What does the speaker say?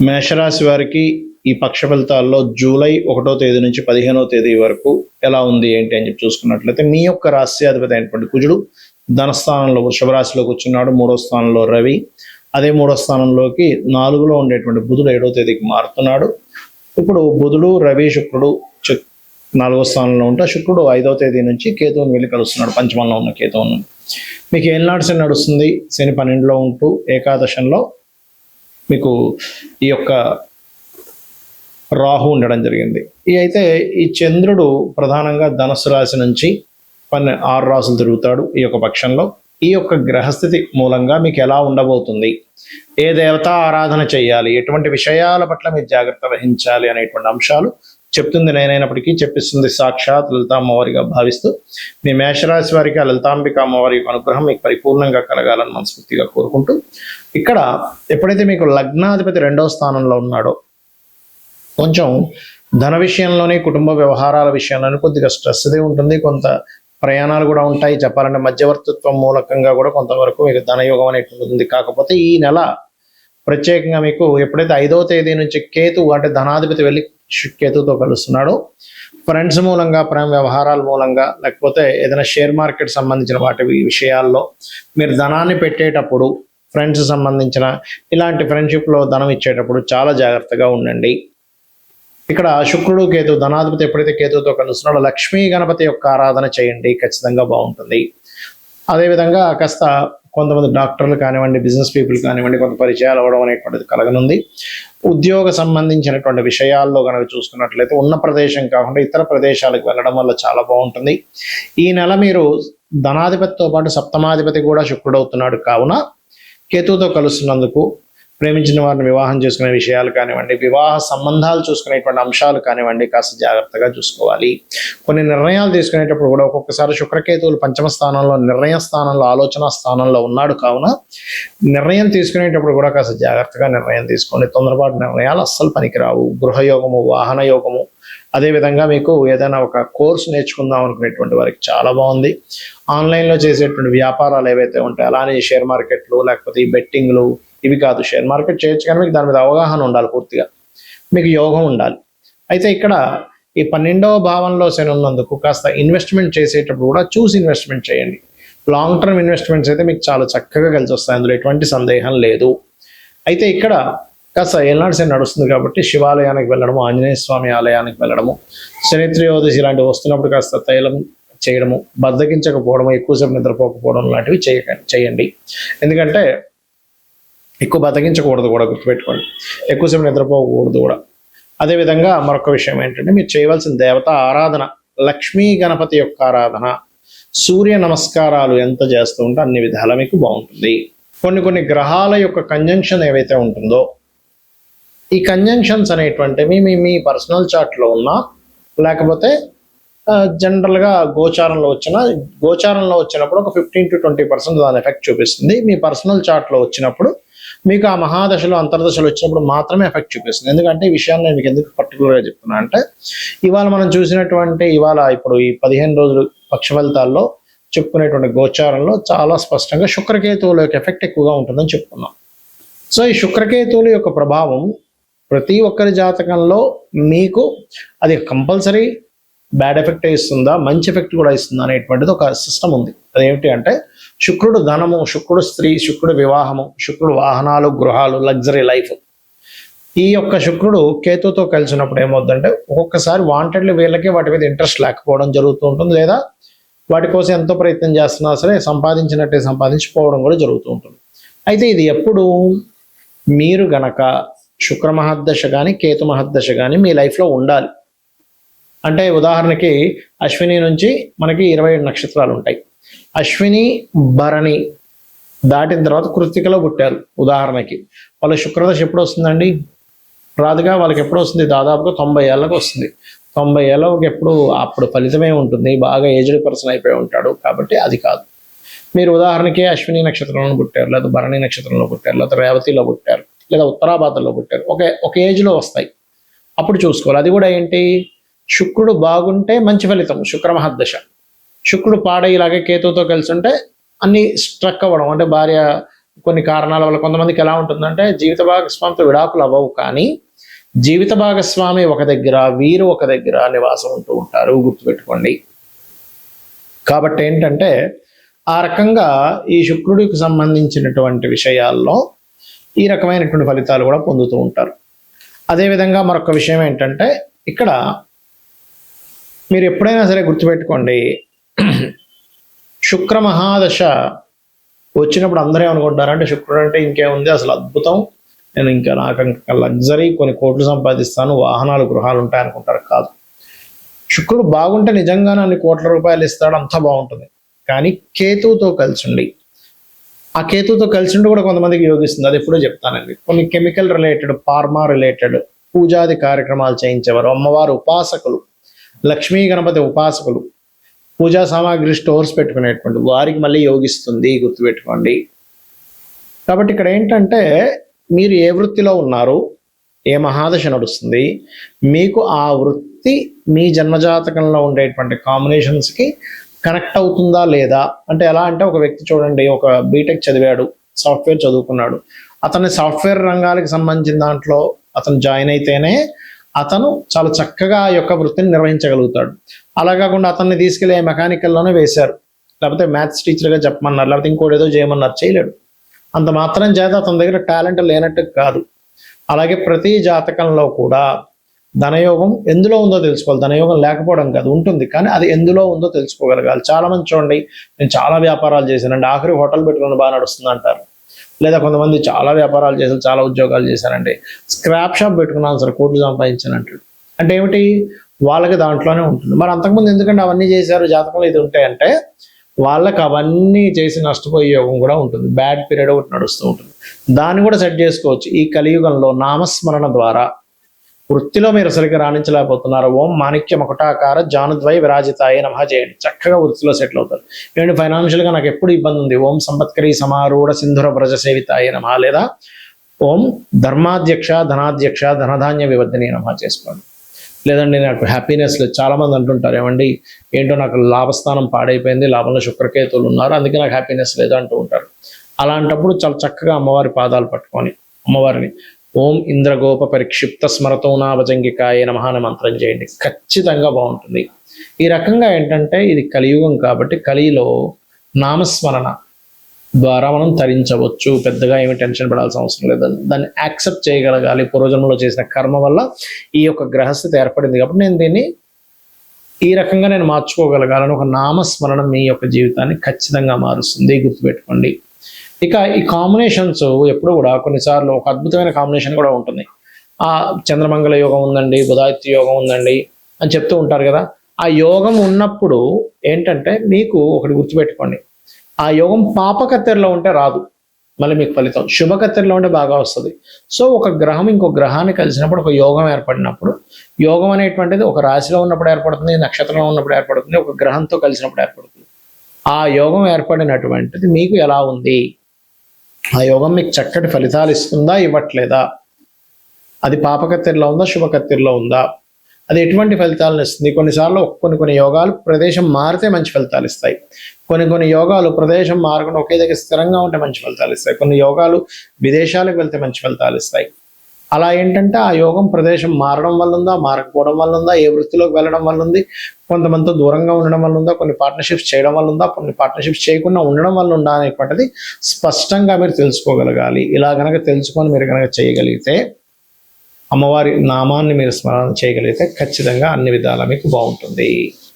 మేషరాశి వారికి ఈ పక్ష ఫలితాల్లో జూలై 1వ తేదీ నుంచి 15వ తేదీ వరకు ఎలా ఉంది ఏంటి అని చెప్పి చూసుకున్నట్లయితే మీ యొక్క రాశ్యాధిపతి అయినటువంటి కుజుడు ధనస్థానంలో వృషభ రాశిలోకి వచ్చినాడు. 3వ స్థానంలో రవి, అదే 3వ స్థానంలోకి 4లో ఉండేటువంటి బుధుడు 7వ తేదీకి మారుతున్నాడు. ఇప్పుడు బుధుడు, రవి, శుక్రుడు 4వ స్థానంలో ఉంటే శుక్రుడు 5వ తేదీ నుంచి కేతువుని వెళ్ళి కలుస్తున్నాడు. పంచమంలో ఉన్న కేతువును. మీకు ఏళ్ళనాడు శని నడుస్తుంది. శని 12లో ఉంటూ ఏకాదశంలో మీకు ఈ యొక్క రాహు ఉండడం జరిగింది. అయితే ఈ చంద్రుడు ప్రధానంగా ధనుసు రాశి నుంచి 6 రాసులు తిరుగుతాడు ఈ యొక్క పక్షంలో. ఈ యొక్క గ్రహస్థితి మూలంగా మీకు ఎలా ఉండబోతుంది, ఏ దేవతా ఆరాధన చేయాలి, ఎటువంటి విషయాల పట్ల మీరు జాగ్రత్త వహించాలి అనేటువంటి అంశాలు చెప్తుంది నేనైనప్పటికీ చెప్పిస్తుంది సాక్షాత్ లలితా అమ్మవారిగా భావిస్తూ మీ మేషరాశి వారికి ఆ లలితాంబిక అమ్మవారి అనుగ్రహం మీకు పరిపూర్ణంగా కలగాలని మనస్ఫూర్తిగా కోరుకుంటూ, ఇక్కడ ఎప్పుడైతే మీకు లగ్నాధిపతి 2వ స్థానంలో ఉన్నాడో కొంచెం ధన విషయంలోనే, కుటుంబ వ్యవహారాల విషయంలోనే కొద్దిగా స్ట్రెస్ అదే ఉంటుంది. కొంత ప్రయాణాలు కూడా ఉంటాయి. చెప్పాలంటే మధ్యవర్తిత్వం మూలకంగా కూడా కొంతవరకు మీకు ధనయోగం అనేటువంటి ఉంది. కాకపోతే ఈ నెల ప్రత్యేకంగా మీకు ఎప్పుడైతే 5వ తేదీ నుంచి కేతు అంటే ధనాధిపతి వెళ్ళి కేతుతో కలుస్తున్నాడు, ఫ్రెండ్స్ మూలంగా, ప్రేమ వ్యవహారాల మూలంగా, లేకపోతే ఏదైనా షేర్ మార్కెట్ సంబంధించిన వాటి విషయాల్లో మీరు ధనాన్ని పెట్టేటప్పుడు, ఫ్రెండ్స్ సంబంధించిన ఇలాంటి ఫ్రెండ్షిప్లో ధనం ఇచ్చేటప్పుడు చాలా జాగ్రత్తగా ఉండండి. ఇక్కడ శుక్రుడు, కేతు, ధనాధిపతి ఎప్పుడైతే కేతుతో కలుస్తున్నాడో లక్ష్మీ గణపతి యొక్క ఆరాధన చేయండి, ఖచ్చితంగా బాగుంటుంది. అదేవిధంగా కాస్త కొంతమంది డాక్టర్లు కానివ్వండి, బిజినెస్ పీపుల్ కానివ్వండి, కొంత పరిచయాలు అవ్వడం అనేటువంటిది కలగనుంది. ఉద్యోగ సంబంధించినటువంటి విషయాల్లో కనుక చూసుకున్నట్లయితే ఉన్న ప్రదేశం కాకుండా ఇతర ప్రదేశాలకు వెళ్ళడం వల్ల చాలా బాగుంటుంది. ఈ నెల మీరు ధనాధిపతితో పాటు సప్తమాధిపతి కూడా శుక్రుడు అవుతున్నాడు. కావున కేతుతో కలుస్తున్నందుకు ప్రేమించిన వారిని వివాహం చేసుకునే విషయాలు కానివ్వండి, వివాహ సంబంధాలు చూసుకునేటువంటి అంశాలు కానివ్వండి, కాస్త జాగ్రత్తగా చూసుకోవాలి. కొన్ని నిర్ణయాలు తీసుకునేటప్పుడు కూడా ఒక్కొక్కసారి శుక్రకేతువులు పంచమ స్థానంలో, నిర్ణయ స్థానంలో, ఆలోచన స్థానంలో ఉన్నాడు. కావున నిర్ణయం తీసుకునేటప్పుడు కూడా కాస్త జాగ్రత్తగా నిర్ణయం తీసుకోండి. తొందరపాటు నిర్ణయాలు అస్సలు పనికిరావు. గృహయోగము, వాహన యోగము, అదేవిధంగా మీకు ఏదైనా ఒక కోర్సు నేర్చుకుందాం అనుకునేటువంటి వారికి చాలా బాగుంది. ఆన్లైన్లో చేసేటువంటి వ్యాపారాలు ఏవైతే ఉంటాయో, అలానే షేర్ మార్కెట్లు, లేకపోతే ఈ బెట్టింగ్లు, ఇవి కాదు. షేర్ మార్కెట్ చేయొచ్చు కానీ మీకు దాని మీద అవగాహన ఉండాలి, పూర్తిగా మీకు యోగం ఉండాలి. అయితే ఇక్కడ ఈ 12వ భావంలో శని ఉన్నందుకు కాస్త ఇన్వెస్ట్మెంట్ చేసేటప్పుడు కూడా చూసి ఇన్వెస్ట్మెంట్ చేయండి. లాంగ్ టర్మ్ ఇన్వెస్ట్మెంట్స్ అయితే మీకు చాలా చక్కగా కలిసి వస్తాయి, అందులో ఎటువంటి సందేహం లేదు. అయితే ఇక్కడ కాస్త ఏళ్ళనాడు శని నడుస్తుంది కాబట్టి శివాలయానికి వెళ్ళడము, ఆంజనేయ స్వామి ఆలయానికి వెళ్ళడము, శని త్రయోదశి ఇలాంటివి వస్తున్నప్పుడు కాస్త తైలం చేయడము, బద్దకించకపోవడము, ఎక్కువసేపు నిద్రపోకపోవడం లాంటివి చేయండి. ఎందుకంటే ఎక్కువ బతకించకూడదు కూడా, గుర్తుపెట్టుకోండి. ఎక్కువసేపు నిద్రపోకూడదు కూడా. అదేవిధంగా మరొక విషయం ఏంటంటే మీరు చేయవలసిన దేవత ఆరాధన, లక్ష్మీ గణపతి యొక్క ఆరాధన, సూర్య నమస్కారాలు ఎంత చేస్తూ ఉంటే అన్ని విధాలా మీకు బాగుంటుంది. కొన్ని గ్రహాల యొక్క కంజంక్షన్ ఏవైతే ఉంటుందో, ఈ కంజంక్షన్స్ అనేటువంటివి మీ పర్సనల్ చార్ట్లో ఉన్నా, లేకపోతే జనరల్గా గోచారంలో వచ్చినప్పుడు ఒక 15 to 20% దాని ఎఫెక్ట్ చూపిస్తుంది. మీ పర్సనల్ చార్ట్లో వచ్చినప్పుడు, మీకు ఆ మహాదశలో, అంతర్దశలు వచ్చినప్పుడు మాత్రమే ఎఫెక్ట్ చూపిస్తుంది. ఎందుకంటే ఈ విషయాన్ని నేను మీకు ఎందుకు పర్టికులర్గా చెప్తున్నా అంటే, ఇవాళ మనం చూసినటువంటి ఇప్పుడు ఈ 15 రోజులు పక్ష ఫలితాల్లో చెప్పుకునేటువంటి గోచారంలో చాలా స్పష్టంగా శుక్రకేతువుల యొక్క ఎఫెక్ట్ ఎక్కువగా ఉంటుందని చెప్పుకున్నాం. సో ఈ శుక్రకేతువుల యొక్క ప్రభావం ప్రతి ఒక్కరి జాతకంలో మీకు అది కంపల్సరీ బ్యాడ్ ఎఫెక్ట్ ఇస్తుందా, మంచి ఎఫెక్ట్ కూడా ఇస్తుందా అనేటువంటిది ఒక సిస్టమ్ ఉంది. అదేమిటి అంటే శుక్రుడు ధనము, శుక్రుడు స్త్రీ, శుక్రుడు వివాహము, శుక్రుడు వాహనాలు, గృహాలు, లగ్జరీ లైఫ్. ఈ యొక్క శుక్రుడు కేతుతో కలిసినప్పుడు ఏమవుతుందంటే ఒక్కొక్కసారి వాంటెడ్లీ వీళ్ళకి వాటి మీద ఇంట్రెస్ట్ లేకపోవడం జరుగుతూ ఉంటుంది, లేదా వాటి కోసం ఎంతో ప్రయత్నం చేస్తున్నా సరే సంపాదించినట్టే సంపాదించిపోవడం కూడా జరుగుతూ ఉంటుంది. అయితే ఇది ఎప్పుడు మీరు గనక శుక్ర మహర్దశ కానీ కేతు మహర్దశ కానీ మీ లైఫ్లో ఉండాలి. అంటే ఉదాహరణకి అశ్విని నుంచి మనకి 27 నక్షత్రాలు ఉంటాయి. అశ్విని, భరణి దాటిన తర్వాత కృత్తికలో పుట్టారు ఉదాహరణకి, వాళ్ళ శుక్రదశ ఎప్పుడు వస్తుందండి? రాదుగా. వాళ్ళకి ఎప్పుడు వస్తుంది? దాదాపుగా 90 ఏళ్ళకి వస్తుంది. 90 ఏళ్ళకి ఎప్పుడు అప్పుడు ఫలితమే ఉంటుంది, బాగా ఏజ్డ్ పర్సన్ అయిపోయి ఉంటాడు. కాబట్టి అది కాదు. మీరు ఉదాహరణకి అశ్విని నక్షత్రంలో పుట్టారు, లేదా భరణి నక్షత్రంలో పుట్టారు, లేదా రేవతిలో పుట్టారు, లేదా ఉత్తరాభాద్రలో పుట్టారు, ఒక ఏజ్లో వస్తాయి. అప్పుడు చూసుకోవాలి. అది కూడా ఏంటి? శుక్రుడు బాగుంటే మంచి ఫలితం, శుక్ర మహర్దశ. శుక్రుడు పాడయ్యేలాగే కేతుతో కలిసి ఉంటే అన్ని స్ట్రక్ అవ్వడం, అంటే భార్య కొన్ని కారణాల వల్ల కొంతమందికి ఎలా ఉంటుందంటే జీవిత భాగస్వామితో విడాకులు అవ్వవు, కానీ జీవిత భాగస్వామి ఒక దగ్గర, వీరు ఒక దగ్గర నివాసం ఉంటూ ఉంటారు, గుర్తుపెట్టుకోండి. కాబట్టి ఏంటంటే ఆ రకంగా ఈ శుక్రుడికి సంబంధించినటువంటి విషయాల్లో ఈ రకమైనటువంటి ఫలితాలు కూడా పొందుతూ ఉంటారు. అదేవిధంగా మరొక విషయం ఏంటంటే ఇక్కడ మీరు ఎప్పుడైనా సరే గుర్తుపెట్టుకోండి, శుక్ర మహాదశ వచ్చినప్పుడు అందరూ ఏమనుకుంటారంటే శుక్రుడు అంటే ఇంకేముంది, అసలు అద్భుతం, నేను ఇంకా నాకు లగ్జరీ, కొన్ని కోట్లు సంపాదిస్తాను, వాహనాలు గృహాలు ఉంటాయి అనుకుంటారు. కాదు, శుక్రుడు బాగుంటే నిజంగానే అన్ని కోట్ల రూపాయలు ఇస్తాడు, అంతా బాగుంటుంది. కానీ కేతువుతో కలిసి ఉండి, ఆ కేతువుతో కలిసి ఉండి కూడా కొంతమందికి యోగిస్తుంది. అది ఎప్పుడో చెప్తానండి. కొన్ని కెమికల్ రిలేటెడ్, ఫార్మా రిలేటెడ్ పూజాది కార్యక్రమాలు చేయించేవారు, అమ్మవారు ఉపాసకులు, లక్ష్మీ గణపతి ఉపాసకులు, పూజా సామాగ్రి స్టోర్స్ పెట్టుకునేటువంటి వారికి మళ్ళీ యోగిస్తుంది, గుర్తుపెట్టుకోండి. కాబట్టి ఇక్కడ ఏంటంటే మీరు ఏ వృత్తిలో ఉన్నారు, ఏ మహాదశ నడుస్తుంది, మీకు ఆ వృత్తి మీ జన్మజాతకంలో ఉండేటువంటి కాంబినేషన్స్కి కనెక్ట్ అవుతుందా లేదా. అంటే ఎలా అంటే ఒక వ్యక్తి చూడండి, ఒక బీటెక్ చదివాడు, సాఫ్ట్వేర్ చదువుకున్నాడు, అతని సాఫ్ట్వేర్ రంగాలకు సంబంధించిన దాంట్లో అతను జాయిన్ అయితేనే అతను చాలా చక్కగా ఆ యొక్క వృత్తిని నిర్వహించగలుగుతాడు. అలా కాకుండా అతన్ని తీసుకెళ్ళి మెకానికల్లోనే వేశారు, లేకపోతే మ్యాథ్స్ టీచర్గా చెప్పమన్నారు, లేకపోతే ఇంకోటి ఏదో చేయమన్నారు, చేయలేడు. అంత మాత్రం చేత అతని దగ్గర టాలెంట్ లేనట్టు కాదు. అలాగే ప్రతి జాతకంలో కూడా ధనయోగం ఎందులో ఉందో తెలుసుకోవాలి. ధనయోగం లేకపోవడం కాదు, ఉంటుంది, కానీ అది ఎందులో ఉందో తెలుసుకోగలగాలి. చాలా మంది చూడండి, నేను చాలా వ్యాపారాలు చేశానండి, ఆఖరి హోటల్ పెట్టుకుని బాగా నడుస్తుంది అంటారు. లేదా కొంతమంది చాలా వ్యాపారాలు చేశారు, చాలా ఉద్యోగాలు చేశారండి, స్క్రాప్ షాప్ పెట్టుకున్నాను సార్, కోట్లు సంపాదించాను అంటాడు. అంటే ఏమిటి, వాళ్ళకి దాంట్లోనే ఉంటుంది. మరి అంతకుముందు ఎందుకంటే అవన్నీ చేశారు, జాతకంలో ఇది ఉంటాయంటే వాళ్ళకి అవన్నీ చేసి నష్టపోయే యోగం కూడా ఉంటుంది, బ్యాడ్ పీరియడ్ ఒకటి నడుస్తూ ఉంటుంది. దాన్ని కూడా సెట్ చేసుకోవచ్చు. ఈ కలియుగంలో నామస్మరణ ద్వారా వృత్తిలో మీరు సరిగ్గా రాణించలేకపోతున్నారు, ఓం మాణిక్య మకుటాకార జానుద్వై విరాజితాయ నమః చేయండి, చక్కగా వృత్తిలో సెటిల్ అవుతారు. ఏంటి ఫైనాన్షియల్గా నాకు ఎప్పుడు ఇబ్బంది ఉంది, ఓం సంపత్కరీ సమారూఢ సింధుర వ్రజ సేవితాయ నమః, లేదా ఓం ధర్మాధ్యక్ష ధనాధ్యక్ష ధనధాన్య వివర్ధిని నమః చేసుకోండి. లేదండి నాకు హ్యాపీనెస్ లేదు, చాలామంది అంటుంటారు, ఏమండి ఏంటో నాకు లాభస్థానం పాడైపోయింది, లాభంలో శుక్రకేతువులు ఉన్నారు, అందుకే నాకు హ్యాపీనెస్ లేదు అంటూ ఉంటారు. అలాంటప్పుడు చాలా చక్కగా అమ్మవారి పాదాలు పట్టుకొని అమ్మవారిని ఓం ఇంద్రగోప పరిక్షిప్త స్మరతో నాభజంగికాయ నమః అనే మంత్రం చేయండి, ఖచ్చితంగా బాగుంటుంది. ఈ రకంగా ఏంటంటే ఇది కలియుగం కాబట్టి కలిలో నామస్మరణ ద్వారా మనం తరించవచ్చు, పెద్దగా ఏమి టెన్షన్ పడాల్సిన అవసరం లేదు. దాన్ని యాక్సెప్ట్ చేయగలగాలి. పూర్వజన్మలో చేసిన కర్మ వల్ల ఈ యొక్క గ్రహస్థితి ఏర్పడింది కాబట్టి నేను దీన్ని ఈ రకంగా నేను మార్చుకోగలగాలని ఒక నామస్మరణ మీ యొక్క జీవితాన్ని ఖచ్చితంగా మారుస్తుంది, గుర్తుపెట్టుకోండి. ఇక ఈ కాంబినేషన్స్ ఎప్పుడు కూడా కొన్నిసార్లు ఒక అద్భుతమైన కాంబినేషన్ కూడా ఉంటుంది. ఆ చంద్రమంగళ యోగం ఉందండి, బుధాదిత్య యోగం ఉందండి అని చెప్తూ ఉంటారు కదా. ఆ యోగం ఉన్నప్పుడు ఏంటంటే మీకు ఒకటి గుర్తుపెట్టుకోండి, ఆ యోగం పాపకత్తెరలో ఉంటే రాదు, మళ్ళీ మీకు ఫలితం శుభకత్తెరలో ఉంటే బాగా వస్తుంది. సో ఒక గ్రహం ఇంకో గ్రహాన్ని కలిసినప్పుడు ఒక యోగం ఏర్పడినప్పుడు, యోగం అనేటువంటిది ఒక రాశిలో ఉన్నప్పుడు ఏర్పడుతుంది, నక్షత్రంలో ఉన్నప్పుడు ఏర్పడుతుంది, ఒక గ్రహంతో కలిసినప్పుడు ఏర్పడుతుంది. ఆ యోగం ఏర్పడినటువంటిది మీకు ఎలా ఉంది, ఆ యోగం మీకు చక్కటి ఫలితాలు ఇస్తుందా ఇవ్వట్లేదా, అది పాపకత్తెరలో ఉందా శుభకత్తెరలో ఉందా, అది ఎటువంటి ఫలితాలను ఇస్తుంది. కొన్నిసార్లు కొన్ని యోగాలు ప్రదేశం మారితే మంచి ఫలితాలు ఇస్తాయి, కొన్ని యోగాలు ప్రదేశం మారకుండా ఒకే దగ్గర స్థిరంగా ఉంటే మంచి ఫలితాలు ఇస్తాయి, కొన్ని యోగాలు విదేశాలకు వెళ్తే మంచి ఫలితాలు ఇస్తాయి. అలా ఏంటంటే ఆ యోగం ప్రదేశం మారడం వల్ల ఉందా, మారకపోవడం వల్ల ఉందా, ఏ వృత్తిలోకి వెళ్ళడం వల్ల ఉంది, కొంతమందితో దూరంగా ఉండడం వల్ల ఉందా, కొన్ని పార్ట్నర్షిప్స్ చేయడం వల్ల ఉందా, కొన్ని పార్ట్నర్షిప్స్ చేయకుండా ఉండడం వల్ల ఉందా అనేటువంటిది స్పష్టంగా మీరు తెలుసుకోగలగాలి. ఇలా కనుక తెలుసుకొని మీరు కనుక చేయగలిగితే, అమ్మవారి నామాన్ని మీరు స్మరణ చేయగలిగితే ఖచ్చితంగా అన్ని విధాలా మీకు బాగుంటుంది.